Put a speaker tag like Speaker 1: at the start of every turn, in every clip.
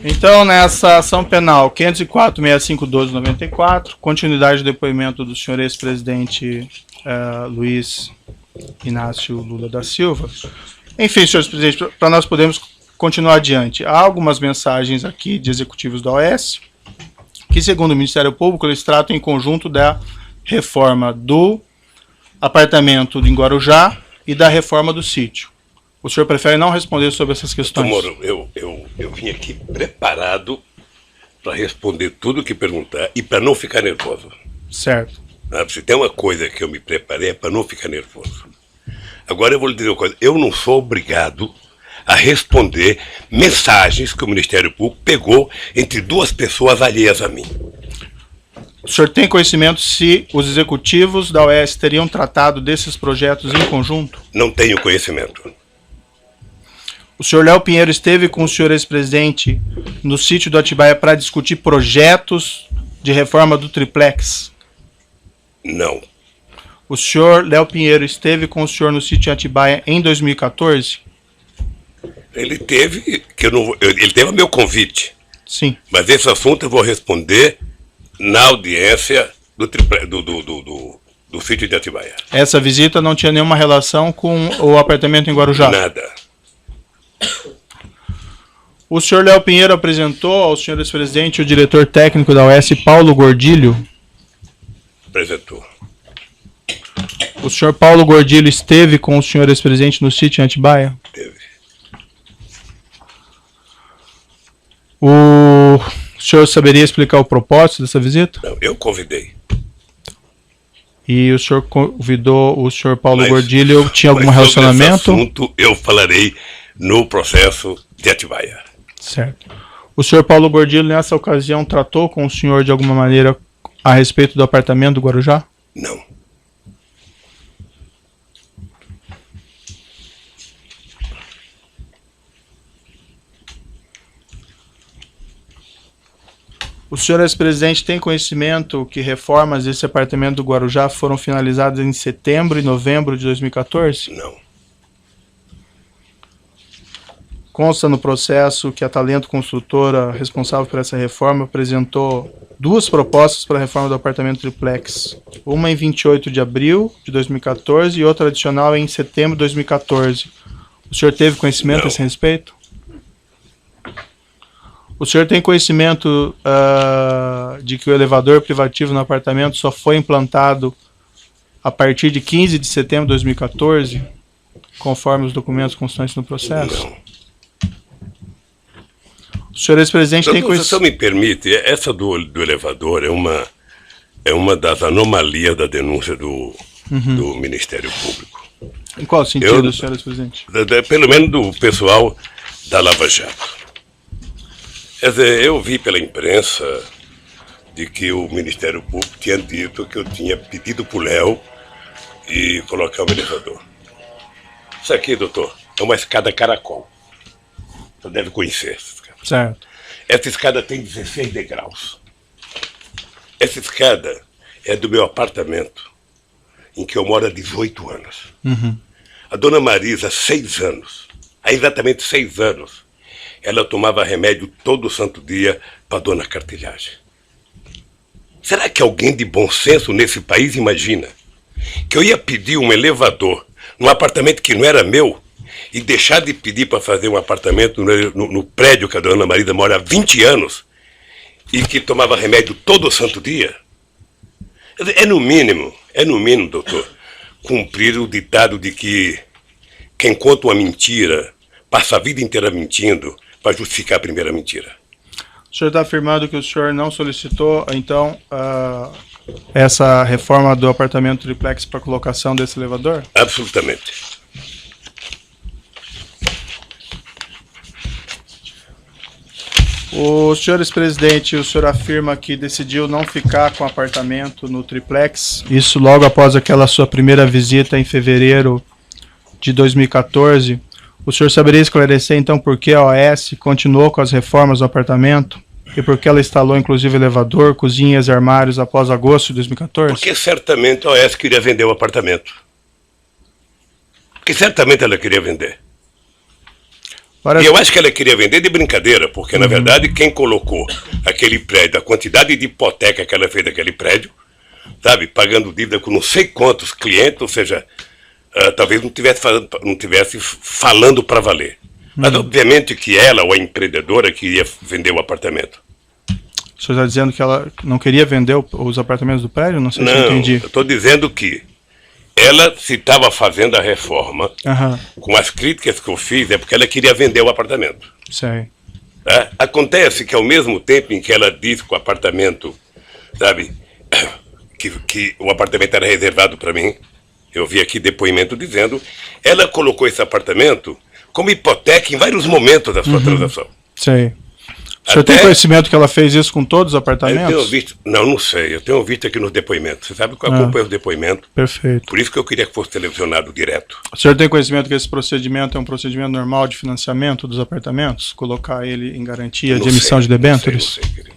Speaker 1: Então, nessa ação penal 504.6512/94, continuidade do depoimento do senhor ex-presidente Luiz Inácio Lula da Silva. Enfim, senhor presidente, para nós podermos continuar adiante, há algumas mensagens aqui de executivos da OAS que, segundo o Ministério Público, eles tratam em conjunto da reforma do apartamento em Guarujá e da reforma do sítio. O senhor prefere não responder sobre essas questões?
Speaker 2: Moro, eu vim aqui preparado para responder tudo o que perguntar e para não ficar nervoso.
Speaker 1: Certo.
Speaker 2: Se tem uma coisa que eu me preparei é para não ficar nervoso. Agora eu vou lhe dizer uma coisa, eu não sou obrigado a responder mensagens que o Ministério Público pegou entre duas pessoas alheias a mim.
Speaker 1: O senhor tem conhecimento se os executivos da OAS teriam tratado desses projetos em conjunto?
Speaker 2: Não tenho conhecimento.
Speaker 1: O senhor Léo Pinheiro esteve com o senhor ex-presidente no sítio do Atibaia para discutir projetos de reforma do triplex?
Speaker 2: Não.
Speaker 1: O senhor Léo Pinheiro esteve com o senhor no sítio Atibaia em 2014?
Speaker 2: Ele teve a meu convite.
Speaker 1: Sim.
Speaker 2: Mas esse assunto eu vou responder na audiência do sítio de Atibaia.
Speaker 1: Essa visita não tinha nenhuma relação com o apartamento em Guarujá?
Speaker 2: Nada.
Speaker 1: O senhor Léo Pinheiro apresentou ao senhor ex-presidente o diretor técnico da OAS, Paulo Gordilho?
Speaker 2: Apresentou.
Speaker 1: O senhor Paulo Gordilho esteve com o senhor ex-presidente no sítio em Atibaia?
Speaker 2: Teve.
Speaker 1: O senhor saberia explicar o propósito dessa visita?
Speaker 2: Não, eu convidei.
Speaker 1: E o senhor convidou o senhor Paulo Gordilho, tinha algum relacionamento?
Speaker 2: Sobre esse assunto eu falarei no processo de Atibaia.
Speaker 1: Certo. O senhor Paulo Gordilho, nessa ocasião, tratou com o senhor de alguma maneira a respeito do apartamento do Guarujá?
Speaker 2: Não.
Speaker 1: O senhor ex-presidente tem conhecimento que reformas desse apartamento do Guarujá foram finalizadas em setembro e novembro de 2014?
Speaker 2: Não.
Speaker 1: Consta no processo que a Talento Construtora, responsável por essa reforma, apresentou duas propostas para a reforma do apartamento triplex. Uma em 28 de abril de 2014 e outra adicional em setembro de 2014. O senhor teve conhecimento a esse respeito? O senhor tem conhecimento de que o elevador privativo no apartamento só foi implantado a partir de 15 de setembro de 2014, conforme os documentos constantes no processo?
Speaker 2: Não.
Speaker 1: O senhor ex-presidente tem conhecimento...
Speaker 2: Se o senhor me permite, essa do elevador é uma das anomalias da denúncia do Ministério Público.
Speaker 1: Em qual sentido, senhor ex-presidente?
Speaker 2: Pelo menos do pessoal da Lava Jato. Quer dizer, eu vi pela imprensa de que o Ministério Público tinha dito que eu tinha pedido para o Léo e colocar o elevador. Isso aqui, doutor, é uma escada caracol. Você deve conhecer essa escada.
Speaker 1: Certo.
Speaker 2: Essa escada tem 16 degraus. Essa escada é do meu apartamento, em que eu moro há 18 anos. A dona Marisa, 6 anos, há exatamente 6 anos, ela tomava remédio todo santo dia para dona cartilhagem. Será que alguém de bom senso nesse país imagina que eu ia pedir um elevador num apartamento que não era meu e deixar de pedir para fazer um apartamento no prédio que a dona Marisa mora há 20 anos e que tomava remédio todo santo dia? É no mínimo, doutor, cumprir o ditado de que quem conta uma mentira passa a vida inteira mentindo para justificar a primeira mentira.
Speaker 1: O senhor está afirmando que o senhor não solicitou, então, essa reforma do apartamento triplex para colocação desse elevador?
Speaker 2: Absolutamente.
Speaker 1: O senhor ex-presidente, o senhor afirma que decidiu não ficar com o apartamento no triplex, isso logo após aquela sua primeira visita em fevereiro de 2014. O senhor saberia esclarecer, então, por que a OAS continuou com as reformas do apartamento e por que ela instalou, inclusive, elevador, cozinhas e armários após agosto de 2014?
Speaker 2: Porque certamente a OAS queria vender o apartamento. Porque certamente ela queria vender. E eu acho que ela queria vender de brincadeira, porque, na verdade, quem colocou aquele prédio, a quantidade de hipoteca que ela fez daquele prédio, sabe, pagando dívida com não sei quantos clientes, ou seja, talvez não tivesse falando para valer. Mas, obviamente, que ela, ou a empreendedora, queria vender o apartamento.
Speaker 1: O senhor está dizendo que ela não queria vender os apartamentos do prédio? Não sei se eu entendi.
Speaker 2: Eu estou dizendo que ela, se estava fazendo a reforma, com as críticas que eu fiz, é porque ela queria vender o apartamento.
Speaker 1: Sei.
Speaker 2: Acontece que, ao mesmo tempo em que ela disse que o apartamento, sabe, que o apartamento era reservado para mim, eu vi aqui depoimento dizendo, ela colocou esse apartamento como hipoteca em vários momentos da sua transação.
Speaker 1: Sei. O senhor tem conhecimento que ela fez isso com todos os apartamentos?
Speaker 2: Eu tenho visto, não sei, eu tenho visto aqui nos depoimentos. Você sabe que eu acompanho os depoimentos.
Speaker 1: Perfeito.
Speaker 2: Por isso que eu queria que fosse televisionado direto.
Speaker 1: O senhor tem conhecimento que esse procedimento é um procedimento normal de financiamento dos apartamentos? Colocar ele em garantia de emissão de debêntures?
Speaker 2: Não sei, querido.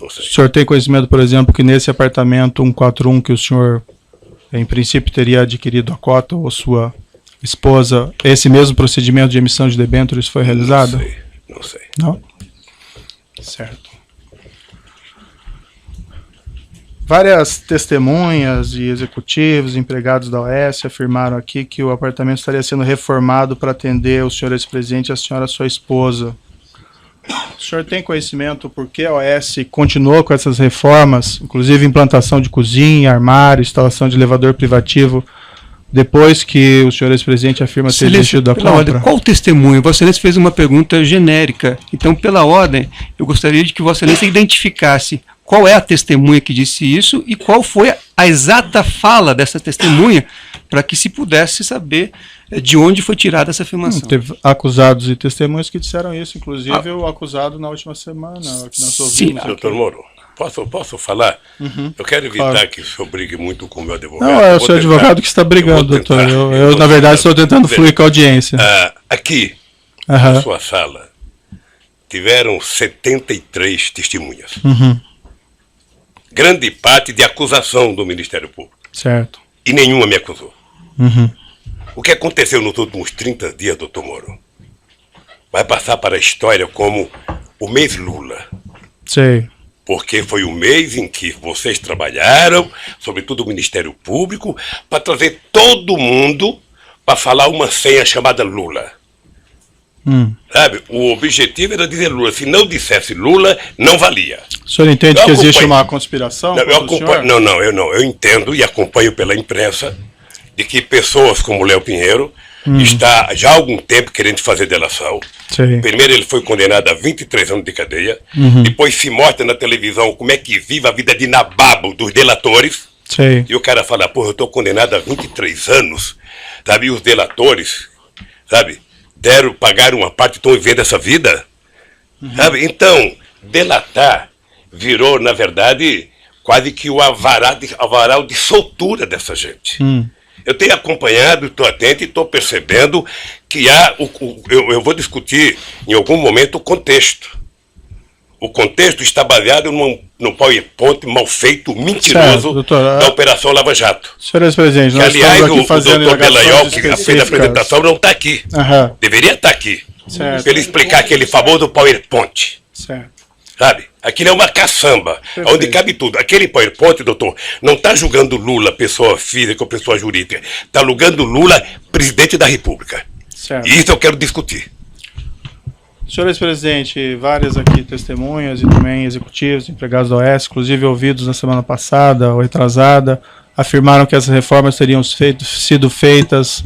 Speaker 2: Não sei.
Speaker 1: O senhor tem conhecimento, por exemplo, que nesse apartamento 141 que o senhor, em princípio, teria adquirido a cota, ou sua esposa, esse mesmo procedimento de emissão de debêntures foi realizado?
Speaker 2: Não sei.
Speaker 1: Não? Certo. Várias testemunhas e executivos, empregados da OAS, afirmaram aqui que o apartamento estaria sendo reformado para atender o senhor ex-presidente e a senhora sua esposa. O senhor tem conhecimento por que a OAS continuou com essas reformas, inclusive implantação de cozinha, armário, instalação de elevador privativo, depois que o senhor ex-presidente afirma ter desistido da compra?
Speaker 3: Ordem, qual o testemunho? Vossa Excelência fez uma pergunta genérica. Então, pela ordem, eu gostaria de que Vossa Excelência identificasse qual é a testemunha que disse isso e qual foi a exata fala dessa testemunha, para que se pudesse saber de onde foi tirada essa afirmação.
Speaker 1: Teve acusados e testemunhas que disseram isso, inclusive o acusado na última semana.
Speaker 3: Sim,
Speaker 2: doutor Moro, posso falar? Eu quero evitar que o senhor brigue muito com o meu advogado.
Speaker 1: Não, é o seu advogado que está brigando, doutor. Eu na verdade, estou tentando fluir com a audiência.
Speaker 2: Aqui, na sua sala, tiveram 73 testemunhas. Grande parte de acusação do Ministério Público.
Speaker 1: Certo.
Speaker 2: E nenhuma me acusou. O que aconteceu nos últimos 30 dias, doutor Moro, vai passar para a história como o mês Lula.
Speaker 1: Sei.
Speaker 2: Porque foi o mês em que vocês trabalharam, sobretudo o Ministério Público, para trazer todo mundo para falar uma senha chamada Lula. Sabe? O objetivo era dizer Lula. Se não dissesse Lula, não valia.
Speaker 1: O senhor entende que existe uma conspiração?
Speaker 2: Eu entendo e acompanho pela imprensa de que pessoas como Léo Pinheiro está já há algum tempo querendo fazer delação.
Speaker 1: Sim.
Speaker 2: Primeiro ele foi condenado a 23 anos de cadeia, depois se mostra na televisão como é que vive a vida de nababo dos delatores.
Speaker 1: Sim.
Speaker 2: E o cara fala, eu estou condenado a 23 anos, sabe? E os delatores, sabe, pagaram uma parte e estão vivendo essa vida. Sabe? Então, delatar virou, na verdade, quase que o avaral de soltura dessa gente. Eu tenho acompanhado, estou atento e estou percebendo que há, eu vou discutir em algum momento o contexto. O contexto está baseado num PowerPoint mal feito, mentiroso,
Speaker 1: certo, doutor,
Speaker 2: da Operação Lava Jato.
Speaker 1: Senhor ex-presidente, nós
Speaker 2: aliás,
Speaker 1: estamos aqui fazendo
Speaker 2: o doutor Belaiol, que fez a apresentação, não está aqui. Deveria estar aqui. Para ele explicar aquele famoso PowerPoint.
Speaker 1: Certo.
Speaker 2: Sabe? Aquilo é uma caçamba, onde cabe tudo. Aquele PowerPoint, doutor, não está julgando Lula, pessoa física ou pessoa jurídica. Está julgando Lula, presidente da República.
Speaker 1: Certo.
Speaker 2: E isso eu quero discutir.
Speaker 1: Senhor ex-presidente, várias aqui testemunhas e também executivos, empregados da OAS, inclusive ouvidos na semana passada ou retrasada, afirmaram que essas reformas teriam sido feitas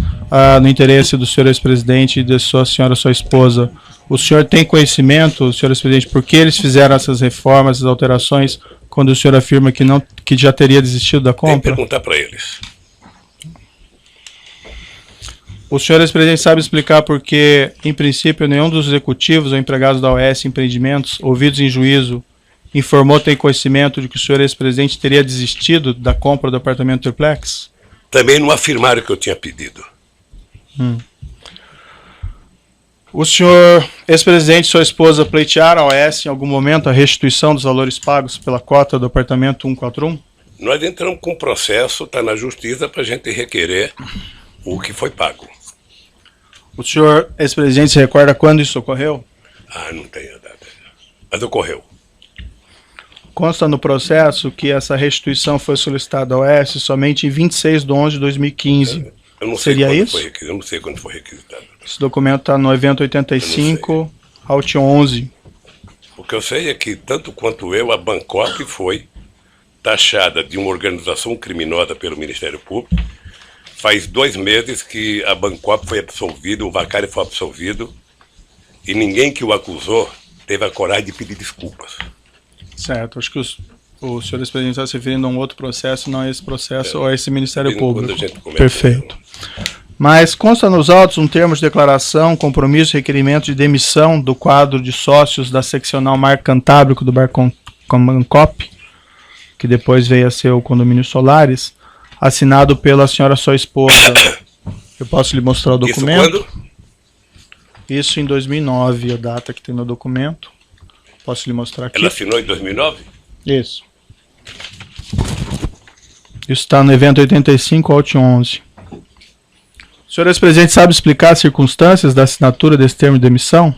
Speaker 1: no interesse do senhor ex-presidente e de sua esposa. O senhor tem conhecimento, senhor ex-presidente, por que eles fizeram essas reformas, essas alterações, quando o senhor afirma que já teria desistido da compra?
Speaker 2: Tem que perguntar para eles.
Speaker 1: O senhor ex-presidente sabe explicar por que, em princípio, nenhum dos executivos ou empregados da OAS Empreendimentos, ouvidos em juízo, informou ter conhecimento de que o senhor ex-presidente teria desistido da compra do apartamento triplex?
Speaker 2: Também não afirmaram que eu tinha pedido.
Speaker 1: O senhor ex-presidente e sua esposa pleitearam a OAS em algum momento a restituição dos valores pagos pela cota do apartamento 141?
Speaker 2: Nós entramos com um processo, está na justiça, para a gente requerer o que foi pago.
Speaker 1: O senhor, ex-presidente, se recorda quando isso ocorreu?
Speaker 2: Ah, não tenho a data. Mas ocorreu.
Speaker 1: Consta no processo que essa restituição foi solicitada ao OAS somente em 26 de 11 de 2015.
Speaker 2: Eu não sei
Speaker 1: Seria
Speaker 2: quando
Speaker 1: isso?
Speaker 2: foi requisitado. Eu não sei quando foi requisitado.
Speaker 1: Esse documento está no evento 85, Alt 11.
Speaker 2: O que eu sei é que, tanto quanto eu, a Bangkok foi taxada de uma organização criminosa pelo Ministério Público. Faz 2 meses que a Bangkok foi absolvida, o Vacari foi absolvido, e ninguém que o acusou teve a coragem de pedir desculpas.
Speaker 1: Certo, acho que o senhor ex-presidente está se referindo a um outro processo, não a esse processo ou a esse Ministério Público. Perfeito. Mas consta nos autos um termo de declaração, compromisso e requerimento de demissão do quadro de sócios da seccional Mar Cantábrico do Bar Bangkok, que depois veio a ser o Condomínio Solares, assinado pela senhora sua esposa. Eu posso lhe mostrar o documento?
Speaker 2: Isso quando?
Speaker 1: Isso em 2009, a data que tem no documento. Posso lhe mostrar aqui?
Speaker 2: Ela assinou em 2009?
Speaker 1: Isso. Isso está no evento 85, Alt 11. O senhor ex-presidente sabe explicar as circunstâncias da assinatura desse termo de demissão?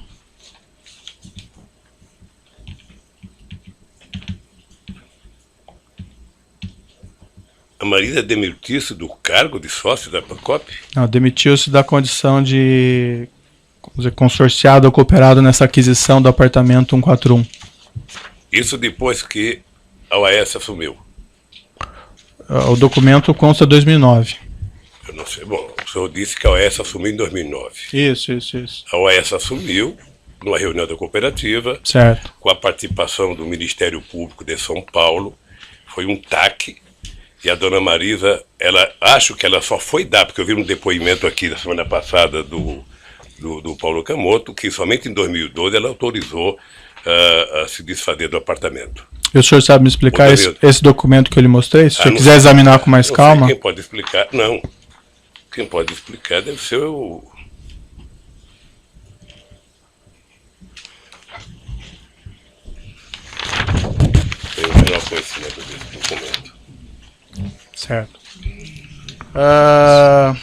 Speaker 2: A Marisa demitiu-se do cargo de sócio da Bangkok?
Speaker 1: Não, demitiu-se da condição de, vamos dizer, consorciado ou cooperado nessa aquisição do apartamento 141.
Speaker 2: Isso depois que a OAS assumiu?
Speaker 1: O documento consta 2009.
Speaker 2: Eu não sei. Bom, o senhor disse que a OAS assumiu em 2009.
Speaker 1: Isso.
Speaker 2: A OAS assumiu numa reunião da cooperativa,
Speaker 1: Certo.
Speaker 2: com a participação do Ministério Público de São Paulo. Foi um TAC. E a dona Marisa, acho que ela só foi dar, porque eu vi um depoimento aqui da semana passada do Paulo Camoto, que somente em 2012 ela autorizou a se desfazer do apartamento.
Speaker 1: E o senhor sabe me explicar esse documento que eu lhe mostrei? Se o senhor quiser examinar com mais calma.
Speaker 2: Quem pode explicar? Não. Quem pode explicar deve ser o... Tenho o menor conhecimento desse documento.
Speaker 1: Certo.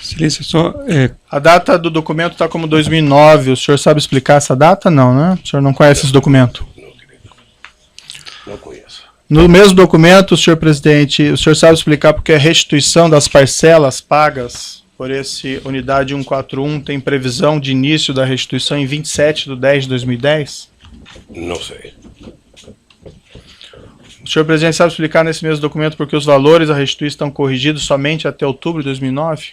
Speaker 3: Silêncio, só...
Speaker 1: A data do documento está como 2009. O senhor sabe explicar essa data? Não, né? O senhor não conhece esse documento?
Speaker 2: Não, querido. Não conheço.
Speaker 1: No mesmo documento, senhor presidente, o senhor sabe explicar porque a restituição das parcelas pagas por esse unidade 141 tem previsão de início da restituição em 27 de 10 de 2010?
Speaker 2: Não sei.
Speaker 1: O senhor presidente sabe explicar nesse mesmo documento porque os valores a restituir estão corrigidos somente até outubro de 2009?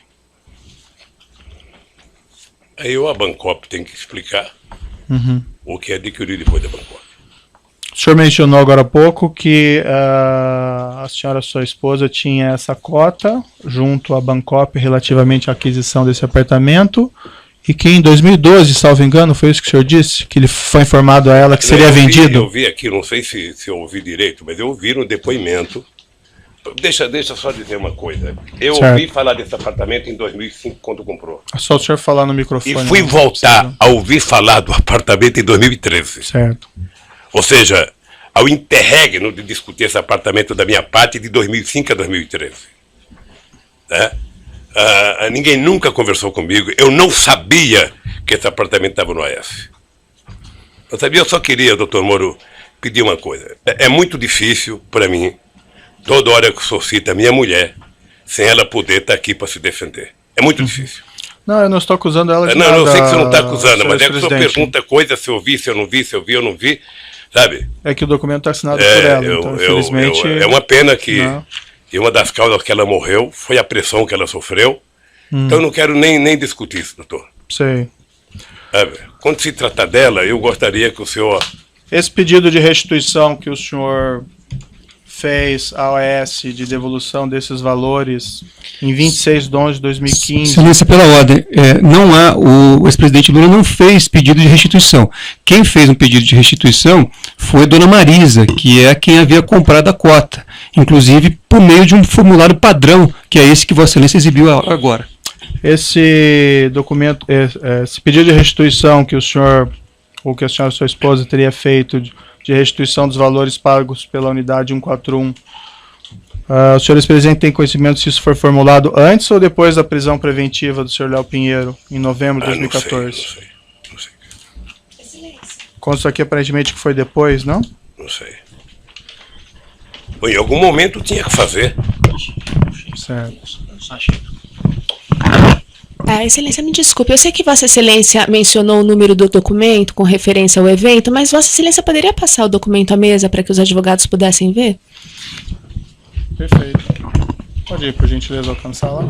Speaker 2: Aí a Bangkok tem que explicar o que é adquirido depois da Bangkok.
Speaker 1: O senhor mencionou agora há pouco que a senhora, sua esposa, tinha essa cota junto à Bangkok relativamente à aquisição desse apartamento e que em 2012, salvo engano, foi isso que o senhor disse? Que ele foi informado a ela que seria vendido?
Speaker 2: Eu vi aqui, não sei se eu ouvi direito, mas eu ouvi no depoimento. Deixa só dizer uma coisa. Eu ouvi falar desse apartamento em 2005, quando comprou.
Speaker 1: É só o senhor falar no microfone.
Speaker 2: E fui voltar a ouvir falar do apartamento em 2013.
Speaker 1: Certo.
Speaker 2: Ou seja, ao interregno de discutir esse apartamento da minha parte de 2005 a 2013. Né? Ninguém nunca conversou comigo. Eu não sabia que esse apartamento estava no AS. Eu sabia, eu só queria, doutor Moro, pedir uma coisa. É muito difícil para mim, toda hora que o senhor cita a minha mulher, sem ela poder estar aqui para se defender. É muito difícil.
Speaker 1: Não, eu não estou acusando ela de
Speaker 2: não,
Speaker 1: nada.
Speaker 2: Eu sei que você não está acusando, mas é que o senhor pergunta coisa, se eu vi, se eu não vi, se eu vi ou não vi, sabe?
Speaker 1: É que o documento está assinado por ela, então, infelizmente...
Speaker 2: É uma pena que... E uma das causas que ela morreu foi a pressão que ela sofreu. Então eu não quero nem discutir isso, doutor.
Speaker 1: Sei.
Speaker 2: Sabe? Quando se tratar dela, eu gostaria que o senhor...
Speaker 1: Esse pedido de restituição que o senhor fez à OAS de devolução desses valores em 26 de 11 de 2015...
Speaker 3: Silêncio pela ordem. O ex-presidente Lula não fez pedido de restituição. Quem fez um pedido de restituição foi a dona Marisa, que é quem havia comprado a cota. Inclusive por meio de um formulário padrão, que é esse que Vossa Excelência exibiu agora.
Speaker 1: Esse documento, esse pedido de restituição que o senhor, ou que a senhora e sua esposa teria feito de restituição dos valores pagos pela unidade 141, O senhor ex-presidente tem conhecimento se isso foi formulado antes ou depois da prisão preventiva do senhor Léo Pinheiro, em novembro de 2014?
Speaker 2: Não sei.
Speaker 1: Consta aqui aparentemente que foi depois, não?
Speaker 2: Não sei. Bom, em algum momento tinha que fazer.
Speaker 1: Certo.
Speaker 4: Excelência, me desculpe, eu sei que Vossa Excelência mencionou o número do documento com referência ao evento, mas Vossa Excelência poderia passar o documento à mesa para que os advogados pudessem ver?
Speaker 1: Perfeito. Pode ir, por gentileza, alcançar lá.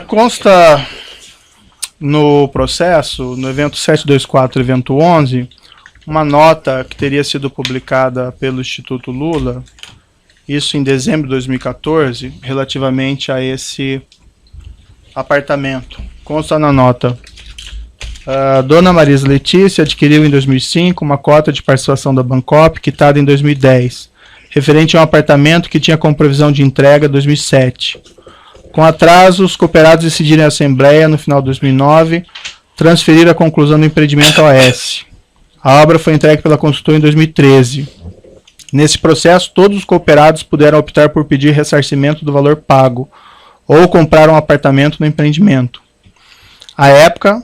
Speaker 1: Consta no processo, no evento 724, evento 11, uma nota que teria sido publicada pelo Instituto Lula, isso em dezembro de 2014, relativamente a esse apartamento. Consta na nota: Dona Marisa Letícia adquiriu em 2005 uma cota de participação da Bancop, quitada em 2010, referente a um apartamento que tinha como previsão de entrega em 2007. Com atraso, os cooperados decidiram em assembleia, no final de 2009, transferir a conclusão do empreendimento ao AS. A obra foi entregue pela consultora em 2013. Nesse processo, todos os cooperados puderam optar por pedir ressarcimento do valor pago ou comprar um apartamento no empreendimento. À época,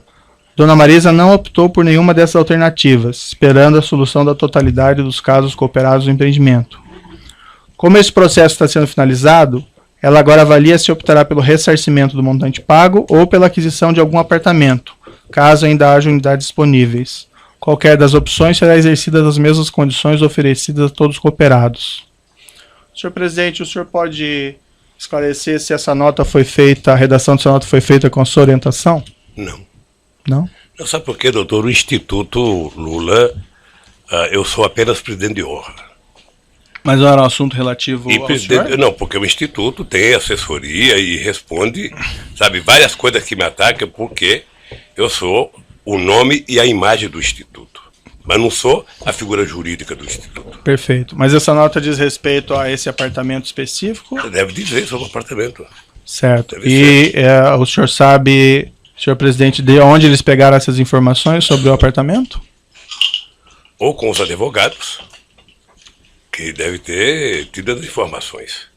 Speaker 1: Dona Marisa não optou por nenhuma dessas alternativas, esperando a solução da totalidade dos casos cooperados no empreendimento. Como esse processo está sendo finalizado, ela agora avalia se optará pelo ressarcimento do montante pago ou pela aquisição de algum apartamento, caso ainda haja unidades disponíveis. Qualquer das opções será exercida nas mesmas condições oferecidas a todos os cooperados. Senhor presidente, o senhor pode esclarecer se essa nota foi feita, a redação dessa nota foi feita com a sua orientação?
Speaker 2: Não.
Speaker 1: Não?
Speaker 2: Não sabe por quê, doutor? O Instituto Lula, eu sou apenas presidente de honra.
Speaker 1: Mas não era um assunto relativo ao senhor?
Speaker 2: Não, porque o Instituto tem assessoria e responde, sabe, várias coisas que me atacam, porque eu sou o nome e a imagem do Instituto, mas não sou a figura jurídica do Instituto.
Speaker 1: Perfeito. Mas essa nota diz respeito a esse apartamento específico?
Speaker 2: Deve dizer sobre o apartamento.
Speaker 1: Certo.
Speaker 2: Deve
Speaker 1: E o senhor sabe, senhor presidente, de onde eles pegaram essas informações sobre o apartamento?
Speaker 2: Ou com os advogados, que deve ter tido as informações.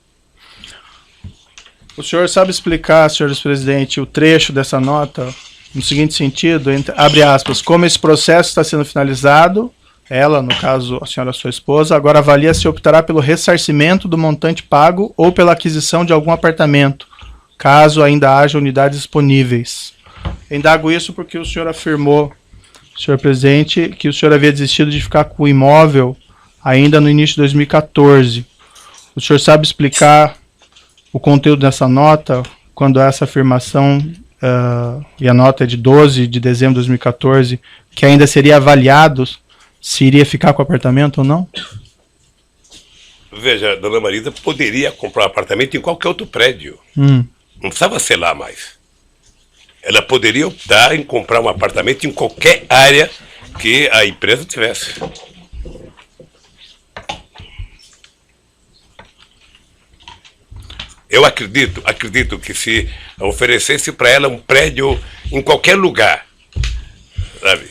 Speaker 1: O senhor sabe explicar, senhor presidente, o trecho dessa nota no seguinte sentido, abre aspas, como esse processo está sendo finalizado, ela, no caso, a senhora sua esposa, agora avalia se optará pelo ressarcimento do montante pago ou pela aquisição de algum apartamento, caso ainda haja unidades disponíveis. Indago isso porque o senhor afirmou, senhor presidente, que o senhor havia desistido de ficar com o imóvel ainda no início de 2014. O senhor sabe explicar o conteúdo dessa nota, quando essa afirmação, e a nota é de 12 de dezembro de 2014, que ainda seria avaliado se iria ficar com o apartamento ou não?
Speaker 2: Veja, Dona Marisa poderia comprar um apartamento em qualquer outro prédio. Não precisava ser lá mais. Ela poderia optar em comprar um apartamento em qualquer área que a empresa tivesse. Eu acredito que se oferecesse para ela um prédio em qualquer lugar, sabe,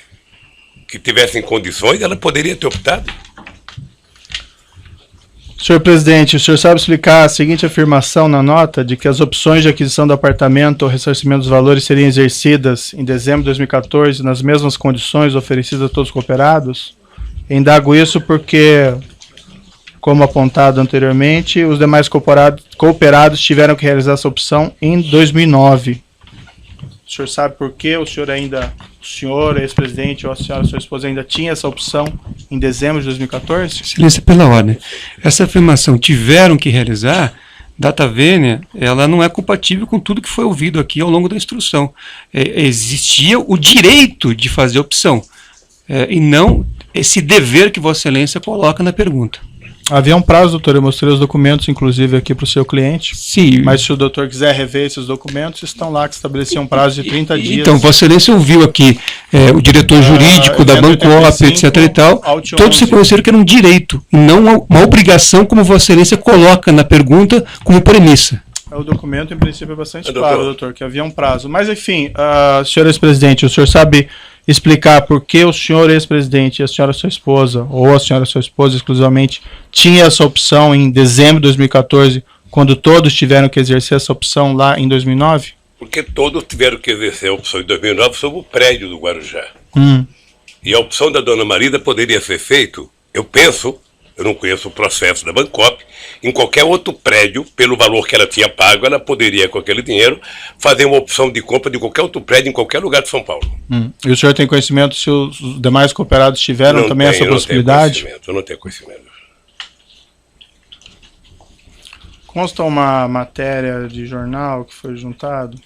Speaker 2: que tivesse em condições, ela poderia ter optado.
Speaker 1: Senhor presidente, o senhor sabe explicar a seguinte afirmação na nota de que as opções de aquisição do apartamento ou ressarcimento dos valores seriam exercidas em dezembro de 2014 nas mesmas condições oferecidas a todos os cooperados? Indago isso porque, como apontado anteriormente, os demais cooperados tiveram que realizar essa opção em 2009. O senhor sabe por quê? O senhor, ex-presidente, ou a senhora, sua esposa, ainda tinha essa opção em dezembro de 2014?
Speaker 3: Excelência, pela ordem. Essa afirmação, tiveram que realizar, data vênia, ela não é compatível com tudo que foi ouvido aqui ao longo da instrução. Existia o direito de fazer opção, e não esse dever que Vossa Excelência coloca na pergunta.
Speaker 1: Havia um prazo, doutor, eu mostrei os documentos, inclusive, aqui para o seu cliente.
Speaker 3: Sim.
Speaker 1: Mas se o doutor quiser rever esses documentos, estão lá, que estabeleciam um prazo de 30 dias.
Speaker 3: Então, Vossa Excelência ouviu aqui o diretor jurídico da Bancop, etc. e tal, todos reconheceram que era um direito, e não uma obrigação, como Vossa Excelência coloca na pergunta como premissa.
Speaker 1: O documento, em princípio, é bastante claro, doutor, que havia um prazo. Mas, enfim, senhor ex-presidente, o senhor sabe explicar por que o senhor ex-presidente e a senhora sua esposa, ou a senhora sua esposa exclusivamente, tinha essa opção em dezembro de 2014, quando todos tiveram que exercer essa opção lá em 2009?
Speaker 2: Porque todos tiveram que exercer a opção em 2009 sobre o prédio do Guarujá. E a opção da dona Marisa poderia ser feito, eu penso, eu não conheço o processo da Bancop, em qualquer outro prédio, pelo valor que ela tinha pago, ela poderia, com aquele dinheiro, fazer uma opção de compra de qualquer outro prédio em qualquer lugar de São Paulo.
Speaker 1: E o senhor tem conhecimento se os demais cooperados tiveram
Speaker 2: Não
Speaker 1: também
Speaker 2: tenho,
Speaker 1: essa possibilidade?
Speaker 2: Eu não tenho conhecimento.
Speaker 1: Consta uma matéria de jornal que foi juntado.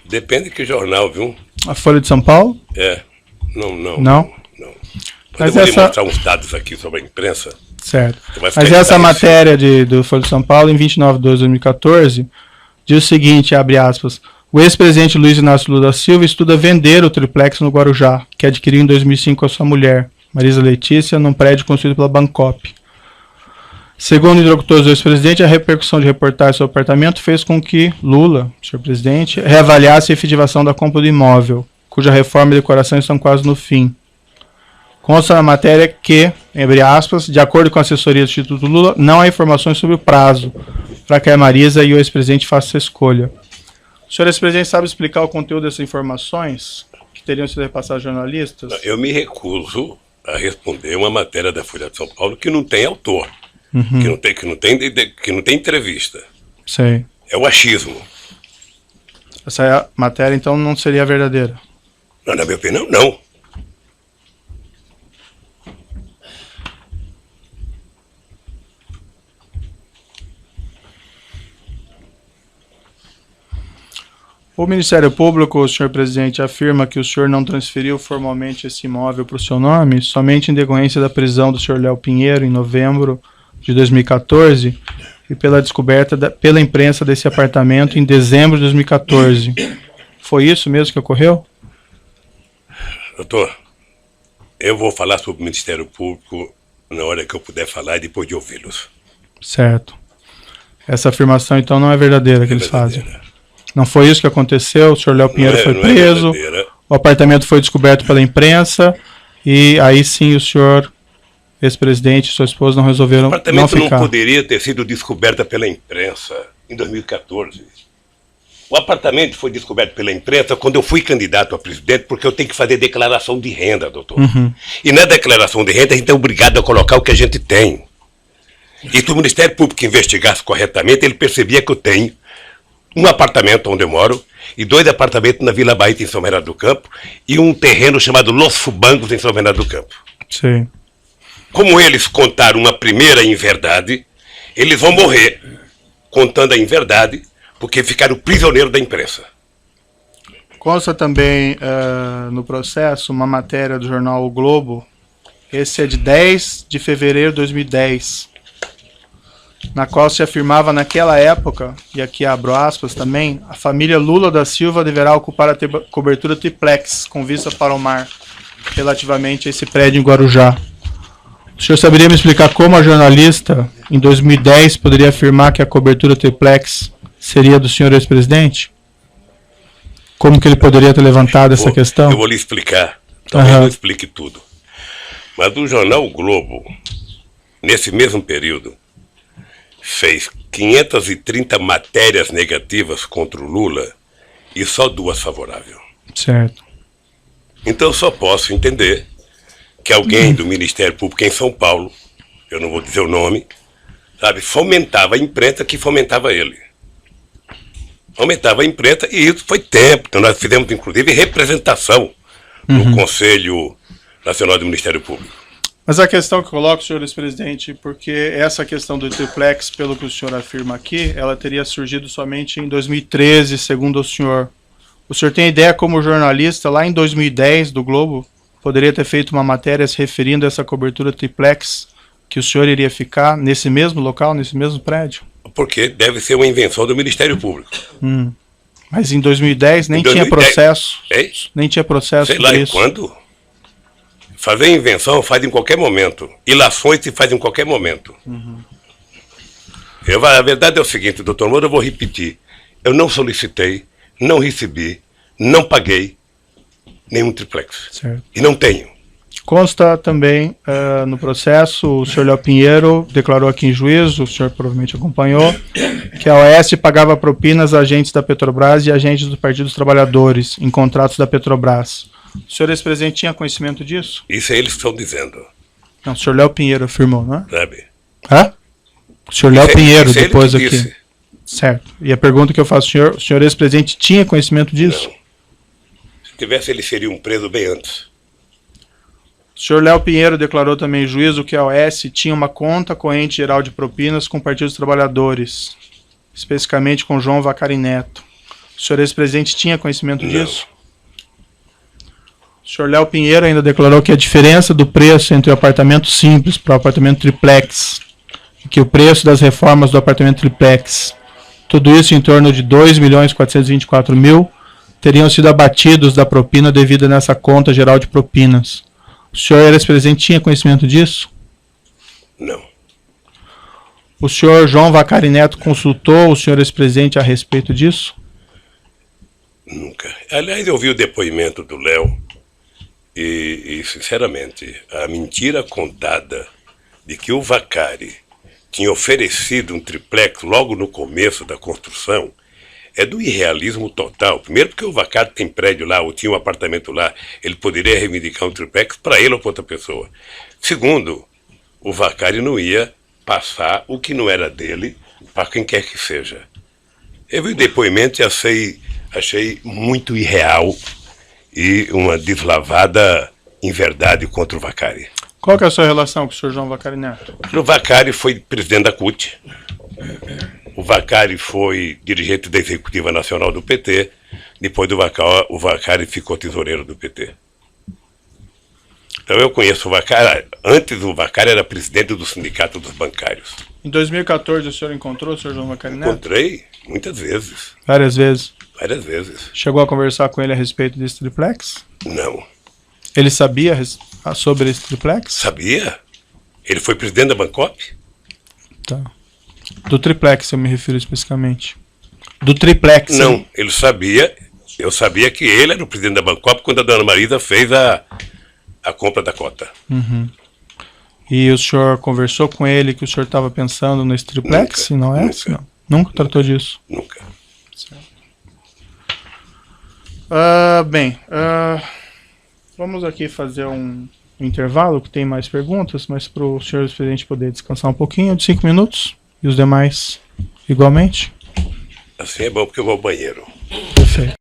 Speaker 2: Depende de que jornal, viu?
Speaker 1: A Folha de São Paulo?
Speaker 2: Não?
Speaker 1: Não?
Speaker 2: Mas eu vou lhe mostrar uns dados aqui sobre a imprensa.
Speaker 1: Certo.
Speaker 2: Vai ficar
Speaker 1: Mas essa
Speaker 2: esclarecido.
Speaker 1: matéria do Folha de São Paulo, em 29 de 2014, diz o seguinte, abre aspas, o ex-presidente Luiz Inácio Lula da Silva estuda vender o triplex no Guarujá, que adquiriu em 2005 com a sua mulher, Marisa Letícia, num prédio construído pela Bancop. Segundo interlocutores do ex-presidente, a repercussão de reportagem sobre o apartamento fez com que Lula, senhor presidente, reavaliasse a efetivação da compra do imóvel, cuja reforma e decoração estão quase no fim. Consta na matéria que, abre aspas, de acordo com a assessoria do Instituto Lula, não há informações sobre o prazo para que a Marisa e o ex-presidente façam essa escolha. O senhor ex-presidente sabe explicar o conteúdo dessas informações que teriam sido repassadas aos jornalistas?
Speaker 2: Eu me recuso a responder uma matéria da Folha de São Paulo que não tem autor, que não tem entrevista.
Speaker 1: Sei.
Speaker 2: É o achismo.
Speaker 1: Essa matéria, então, não seria verdadeira?
Speaker 2: Não, na minha opinião, não.
Speaker 1: O Ministério Público, senhor presidente, afirma que o senhor não transferiu formalmente esse imóvel para o seu nome, somente em decorrência da prisão do senhor Léo Pinheiro, em novembro de 2014, e pela descoberta pela imprensa desse apartamento em dezembro de 2014. Foi isso mesmo que ocorreu?
Speaker 2: Doutor, eu vou falar sobre o Ministério Público na hora que eu puder falar e depois de ouvi-los.
Speaker 1: Certo. Essa afirmação, então, não é verdadeira que eles fazem? Não foi isso que aconteceu? O senhor Léo Pinheiro foi preso, o apartamento foi descoberto pela imprensa, e aí sim o senhor, ex-presidente e sua esposa não resolveram não ficar.
Speaker 2: O apartamento não poderia ter sido descoberto pela imprensa em 2014. O apartamento foi descoberto pela imprensa quando eu fui candidato a presidente, porque eu tenho que fazer declaração de renda, doutor. E na declaração de renda a gente é obrigado a colocar o que a gente tem. E se o Ministério Público investigasse corretamente, ele percebia que eu tenho um apartamento onde eu moro e 2 apartamentos na Vila Bahia em São Bernardo do Campo e um terreno chamado Los Fubangos em São Bernardo do Campo.
Speaker 1: Sim.
Speaker 2: Como eles contaram uma primeira inverdade, eles vão morrer contando a inverdade porque ficaram prisioneiros da imprensa.
Speaker 1: Consta também no processo uma matéria do jornal O Globo, esse é de 10 de fevereiro de 2010, na qual se afirmava naquela época, e aqui abro aspas também, a família Lula da Silva deverá ocupar a cobertura triplex, com vista para o mar, relativamente a esse prédio em Guarujá. O senhor saberia me explicar como a jornalista, em 2010, poderia afirmar que a cobertura triplex seria do senhor ex-presidente? Como que ele poderia ter levantado essa questão?
Speaker 2: Eu vou lhe explicar, talvez não explique tudo. Mas o jornal o Globo, nesse mesmo período, fez 530 matérias negativas contra o Lula e só 2 favoráveis.
Speaker 1: Certo.
Speaker 2: Então eu só posso entender que alguém do Ministério Público em São Paulo, eu não vou dizer o nome, sabe, fomentava a imprensa que fomentava ele. Fomentava a imprensa e isso foi tempo. Então nós fizemos inclusive representação no Conselho Nacional do Ministério Público.
Speaker 1: Mas a questão que eu coloco, senhor ex-presidente, porque essa questão do triplex, pelo que o senhor afirma aqui, ela teria surgido somente em 2013, segundo o senhor. O senhor tem ideia como jornalista, lá em 2010, do Globo, poderia ter feito uma matéria se referindo a essa cobertura triplex, que o senhor iria ficar nesse mesmo local, nesse mesmo prédio?
Speaker 2: Porque deve ser uma invenção do Ministério Público.
Speaker 1: Mas em 2010 nem tinha processo. Nem tinha processo
Speaker 2: sei lá,
Speaker 1: por isso.
Speaker 2: Quando? Fazer invenção faz em qualquer momento. Ilações se faz em qualquer momento. A verdade é o seguinte, doutor Moura, eu vou repetir. Eu não solicitei, não recebi, não paguei nenhum triplex.
Speaker 1: Certo.
Speaker 2: E não tenho.
Speaker 1: Consta também no processo, o senhor Léo Pinheiro declarou aqui em juízo, o senhor provavelmente acompanhou, que a OAS pagava propinas a agentes da Petrobras e agentes do Partido dos Trabalhadores em contratos da Petrobras. O senhor ex-presidente tinha conhecimento disso?
Speaker 2: Isso eles estão dizendo,
Speaker 1: Não, o senhor Léo Pinheiro afirmou, não é?
Speaker 2: sabe?
Speaker 1: Hã? O senhor Léo Pinheiro,
Speaker 2: Isso é ele
Speaker 1: depois
Speaker 2: que
Speaker 1: aqui.
Speaker 2: disse.
Speaker 1: Certo. E a pergunta que eu faço, o senhor ex-presidente tinha conhecimento disso?
Speaker 2: Não. Se tivesse, eles seriam presos bem antes.
Speaker 1: O senhor Léo Pinheiro declarou também em juízo que a OAS tinha uma conta corrente geral de propinas com o Partido dos Trabalhadores, especificamente com João Vacari Neto. O senhor ex-presidente tinha conhecimento disso? O senhor Léo Pinheiro ainda declarou que a diferença do preço entre o apartamento simples para o apartamento triplex, e que o preço das reformas do apartamento triplex, tudo isso em torno de 2.424.000, teriam sido abatidos da propina devida nessa conta geral de propinas. O senhor ex-presidente tinha conhecimento disso?
Speaker 2: Não.
Speaker 1: O senhor João Vacari Neto consultou o senhor ex-presidente a respeito disso?
Speaker 2: Nunca. Aliás, eu vi o depoimento do Léo e, sinceramente, a mentira contada de que o Vacari tinha oferecido um triplex logo no começo da construção é do irrealismo total. Primeiro porque o Vacari tem prédio lá, ou tinha um apartamento lá, ele poderia reivindicar um triplex para ele ou para outra pessoa. Segundo, o Vacari não ia passar o que não era dele para quem quer que seja. Eu vi o depoimento e achei muito irreal e uma deslavada inverdade contra o Vacari.
Speaker 1: Qual que é a sua relação com o senhor João Vacari Neto?
Speaker 2: O Vacari foi presidente da CUT. O Vacari foi dirigente da Executiva Nacional do PT. Depois do Vacari, o Vacari ficou tesoureiro do PT. Então eu conheço o Vacari. Antes o Vacari era presidente do Sindicato dos Bancários.
Speaker 1: Em 2014 o senhor encontrou o senhor João Vacari Neto?
Speaker 2: Encontrei muitas vezes.
Speaker 1: Várias vezes.
Speaker 2: Várias vezes.
Speaker 1: Chegou a conversar com ele a respeito desse triplex?
Speaker 2: Não.
Speaker 1: Ele sabia sobre esse triplex?
Speaker 2: Sabia? Ele foi presidente da Bancop?
Speaker 1: Tá. Do triplex eu me refiro especificamente. Do triplex.
Speaker 2: Não, ele sabia. Eu sabia que ele era o presidente da Bancop quando a dona Marisa fez a compra da cota.
Speaker 1: Uhum. E o senhor conversou com ele que o senhor estava pensando nesse triplex?
Speaker 2: Nunca,
Speaker 1: Não é?
Speaker 2: nunca.
Speaker 1: Não. Nunca tratou disso?
Speaker 2: Nunca.
Speaker 1: Bem, vamos aqui fazer um intervalo, que tem mais perguntas, mas para o senhor presidente poder descansar um pouquinho, de 5 minutos, e os demais igualmente.
Speaker 2: Assim é bom porque eu vou ao banheiro.
Speaker 1: Perfeito.